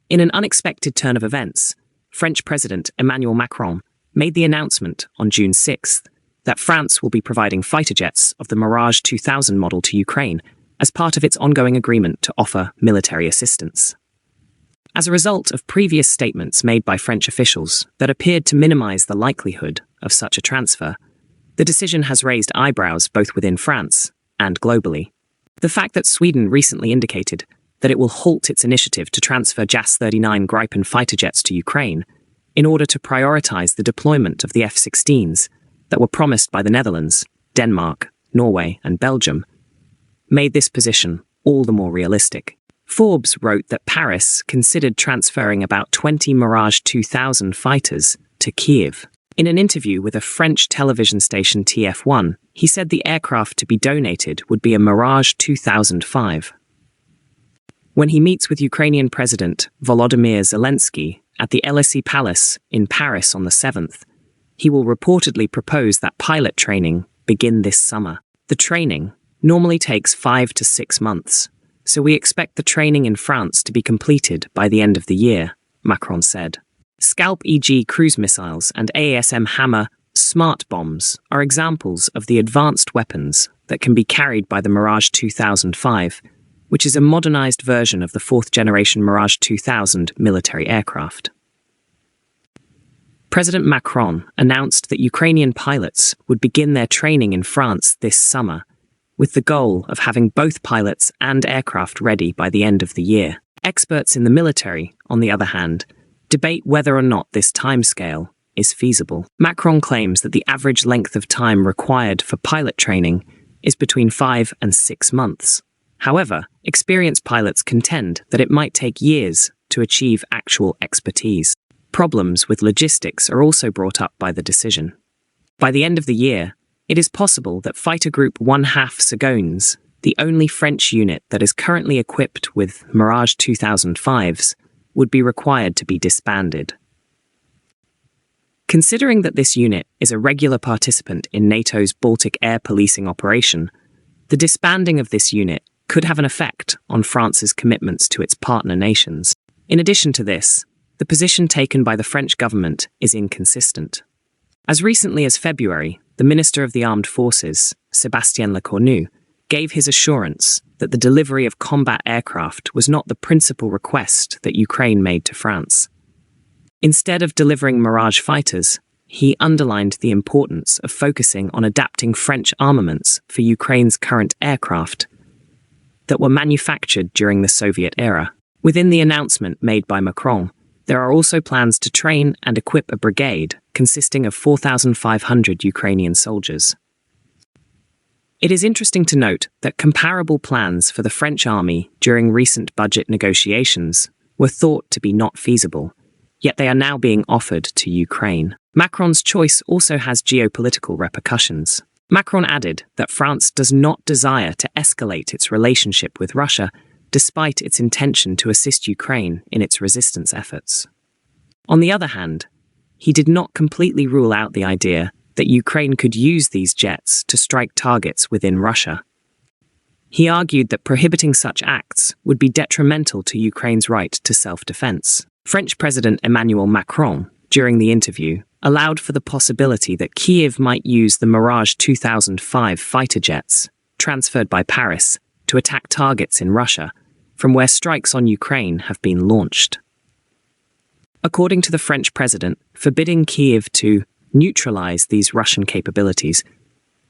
In an unexpected turn of events, French President Emmanuel Macron made the announcement on June 6th that France will be providing fighter jets of the Mirage 2000 model to Ukraine as part of its ongoing agreement to offer military assistance. As a result of previous statements made by French officials that appeared to minimize the likelihood of such a transfer, the decision has raised eyebrows both within France and globally. The fact that Sweden recently indicated that it will halt its initiative to transfer JAS-39 Gripen fighter jets to Ukraine in order to prioritize the deployment of the F-16s that were promised by the Netherlands, Denmark, Norway, and Belgium, made this position all the more realistic. Forbes wrote that Paris considered transferring about 20 Mirage 2000 fighters to Kyiv. In an interview with a French television station TF1, he said the aircraft to be donated would be a Mirage 2005. When he meets with Ukrainian President Volodymyr Zelensky at the Élysée Palace in Paris on the 7th, he will reportedly propose that pilot training begin this summer. The training normally takes 5 to 6 months, so we expect the training in France to be completed by the end of the year, Macron said. Scalp EG cruise missiles and AASM Hammer smart bombs are examples of the advanced weapons that can be carried by the Mirage 2005, which is a modernized version of the fourth-generation Mirage 2000 military aircraft. President Macron announced that Ukrainian pilots would begin their training in France this summer, with the goal of having both pilots and aircraft ready by the end of the year. Experts in the military, on the other hand, debate whether or not this timescale is feasible. Macron claims that the average length of time required for pilot training is between 5 and 6 months. However, experienced pilots contend that it might take years to achieve actual expertise. Problems with logistics are also brought up by the decision. By the end of the year, it is possible that Fighter Group 1/2 Secondes, the only French unit that is currently equipped with Mirage 2005s, would be required to be disbanded. Considering that this unit is a regular participant in NATO's Baltic air policing operation, the disbanding of this unit could have an effect on France's commitments to its partner nations. In addition to this, the position taken by the French government is inconsistent. As recently as February, the Minister of the Armed Forces, Sébastien Lecornu, gave his assurance that the delivery of combat aircraft was not the principal request that Ukraine made to France. Instead of delivering Mirage fighters, he underlined the importance of focusing on adapting French armaments for Ukraine's current aircraft that were manufactured during the Soviet era. Within the announcement made by Macron, there are also plans to train and equip a brigade consisting of 4,500 Ukrainian soldiers. It is interesting to note that comparable plans for the French army during recent budget negotiations were thought to be not feasible, yet they are now being offered to Ukraine. Macron's choice also has geopolitical repercussions. Macron added that France does not desire to escalate its relationship with Russia, despite its intention to assist Ukraine in its resistance efforts. On the other hand, he did not completely rule out the idea that Ukraine could use these jets to strike targets within Russia. He argued that prohibiting such acts would be detrimental to Ukraine's right to self-defense. French President Emmanuel Macron, during the interview, allowed for the possibility that Kyiv might use the Mirage 2005 fighter jets, transferred by Paris, to attack targets in Russia, from where strikes on Ukraine have been launched. According to the French president, forbidding Kyiv to neutralize these Russian capabilities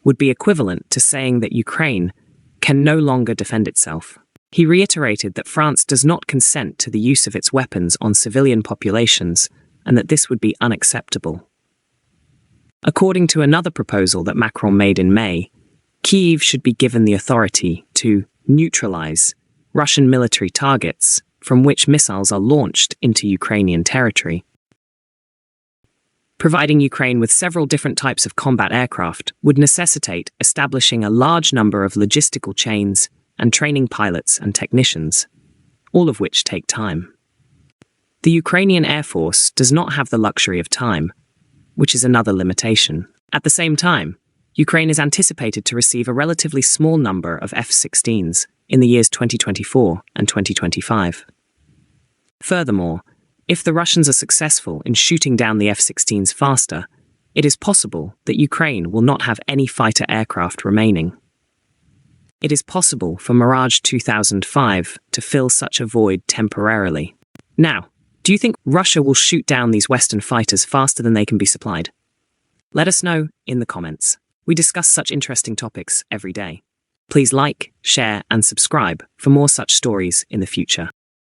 would be equivalent to saying that Ukraine can no longer defend itself. He reiterated that France does not consent to the use of its weapons on civilian populations and that this would be unacceptable. According to another proposal that Macron made in May, Kyiv should be given the authority to neutralize Russian military targets from which missiles are launched into Ukrainian territory. Providing Ukraine with several different types of combat aircraft would necessitate establishing a large number of logistical chains and training pilots and technicians, all of which take time. The Ukrainian Air Force does not have the luxury of time, which is another limitation. At the same time, Ukraine is anticipated to receive a relatively small number of F-16s in the years 2024 and 2025. Furthermore, if the Russians are successful in shooting down the F-16s faster, it is possible that Ukraine will not have any fighter aircraft remaining. It is possible for Mirage 2005 to fill such a void temporarily. Now, do you think Russia will shoot down these Western fighters faster than they can be supplied? Let us know in the comments. We discuss such interesting topics every day. Please like, share, and subscribe for more such stories in the future.